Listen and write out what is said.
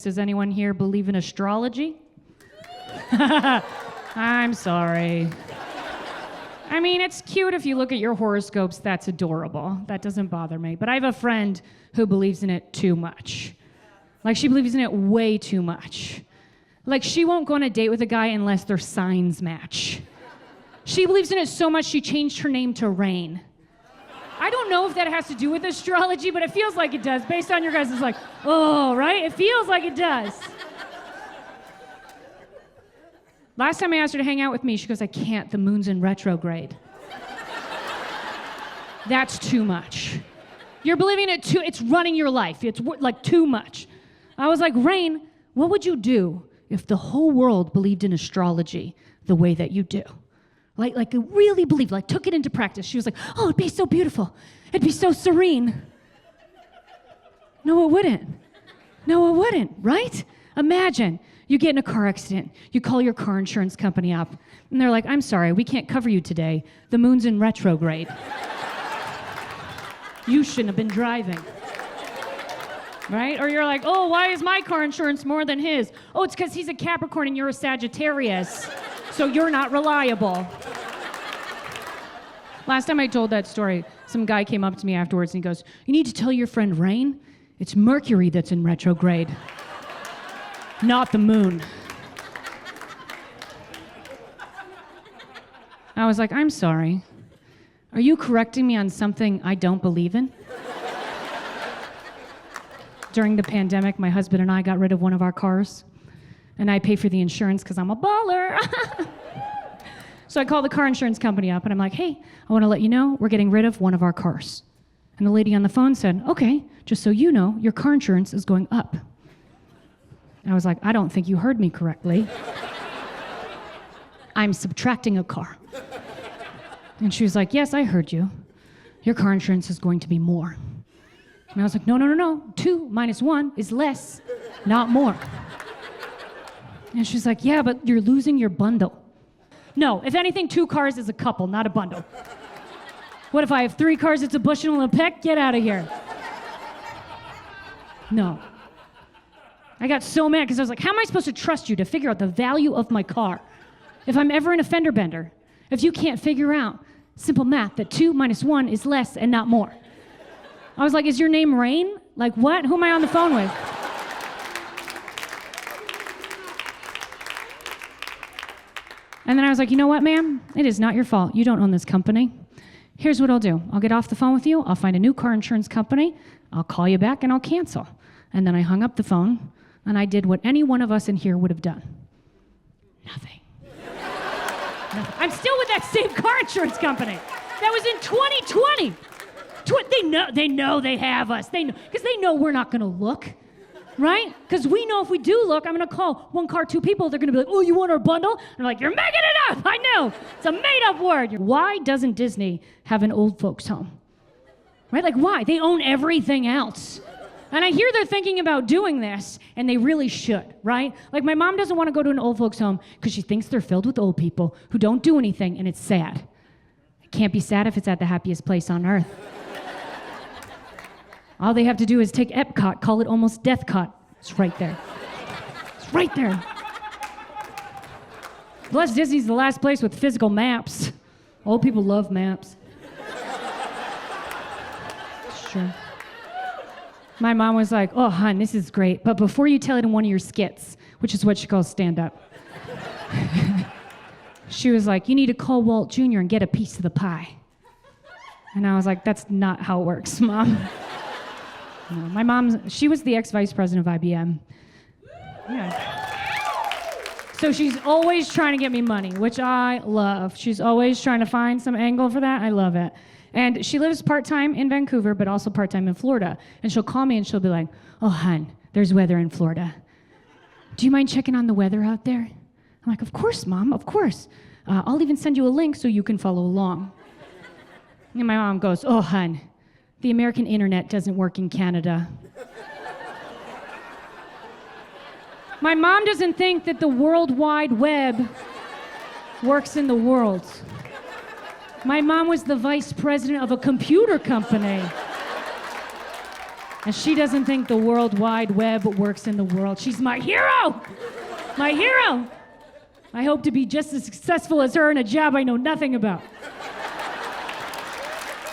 Does anyone here believe in astrology? I'm sorry. I mean, it's cute if you look at your horoscopes, that's adorable. That doesn't bother me. But I have a friend who believes in it too much. Like, she believes in it way too much. Like, she won't go on a date with a guy unless their signs match. She believes in it so much she changed her name to Rain. I don't know if that has to do with astrology, but it feels like it does. Based on your guys' like, oh, right? It feels like it does. Last time I asked her to hang out with me, she goes, I can't, the moon's in retrograde. That's too much. You're believing it too, it's running your life. It's like too much. I was like, Rain, what would you do if the whole world believed in astrology the way that you do? Like really believed, like took it into practice. She was like, oh, it'd be so beautiful. It'd be so serene. No, it wouldn't. No, it wouldn't, right? Imagine you get in a car accident. You call your car insurance company up, and they're like, I'm sorry, we can't cover you today. The moon's in retrograde. You shouldn't have been driving. Right? Or you're like, oh, why is my car insurance more than his? Oh, it's because he's a Capricorn and you're a Sagittarius. So you're not reliable. Last time I told that story, some guy came up to me afterwards and he goes, you need to tell your friend Rain, it's Mercury that's in retrograde, not the moon. I was like, I'm sorry. Are you correcting me on something I don't believe in? During the pandemic, my husband and I got rid of one of our cars. And I pay for the insurance because I'm a baller. So I call the car insurance company up and I'm like, hey, I want to let you know we're getting rid of one of our cars. And the lady on the phone said, okay, just so you know, your car insurance is going up. And I was like, I don't think you heard me correctly. I'm subtracting a car. And she was like, yes, I heard you. Your car insurance is going to be more. And I was like, no. 2 minus 1 is less, not more. And she's like, yeah, but you're losing your bundle. No, if anything, 2 cars is a couple, not a bundle. What if I have 3 cars, it's a bushel and a peck? Get out of here. No. I got so mad because I was like, how am I supposed to trust you to figure out the value of my car if I'm ever in a fender bender? If you can't figure out simple math that 2 minus 1 is less and not more. I was like, is your name Rain? Like what? Who am I on the phone with? And then I was like, you know what, ma'am? It is not your fault. You don't own this company. Here's what I'll do. I'll get off the phone with you. I'll find a new car insurance company. I'll call you back and I'll cancel. And then I hung up the phone and I did what any one of us in here would have done. Nothing. I'm still with that same car insurance company. That was in 2020. They know they have us. They know, because they know we're not going to look. Right? Because we know if we do look, I'm going to call 1 car, 2 people. They're going to be like, oh, you want our bundle? And they're like, you're making it up. I know. It's a made-up word. Why doesn't Disney have an old folks home? Right? Like, why? They own everything else. And I hear they're thinking about doing this, and they really should, right? Like, my mom doesn't want to go to an old folks home because she thinks they're filled with old people who don't do anything, and it's sad. It can't be sad if it's at the happiest place on earth. All they have to do is take Epcot, call it almost Deathcot. It's right there. It's right there. Plus, Disney's the last place with physical maps. Old people love maps. It's true. My mom was like, oh, hon, this is great, but before you tell it in one of your skits, which is what she calls stand-up, she was like, you need to call Walt Jr. and get a piece of the pie. And I was like, that's not how it works, Mom. No, my mom, she was the ex-vice president of IBM. Yeah. So she's always trying to get me money, which I love. She's always trying to find some angle for that. I love it. And she lives part-time in Vancouver, but also part-time in Florida. And she'll call me and she'll be like, oh, hon, there's weather in Florida. Do you mind checking on the weather out there? I'm like, of course, Mom, of course. I'll even send you a link so you can follow along. And my mom goes, oh, hon, the American internet doesn't work in Canada. My mom doesn't think that the World Wide Web works in the world. My mom was the vice president of a computer company. And she doesn't think the World Wide Web works in the world. She's my hero! My hero! I hope to be just as successful as her in a job I know nothing about.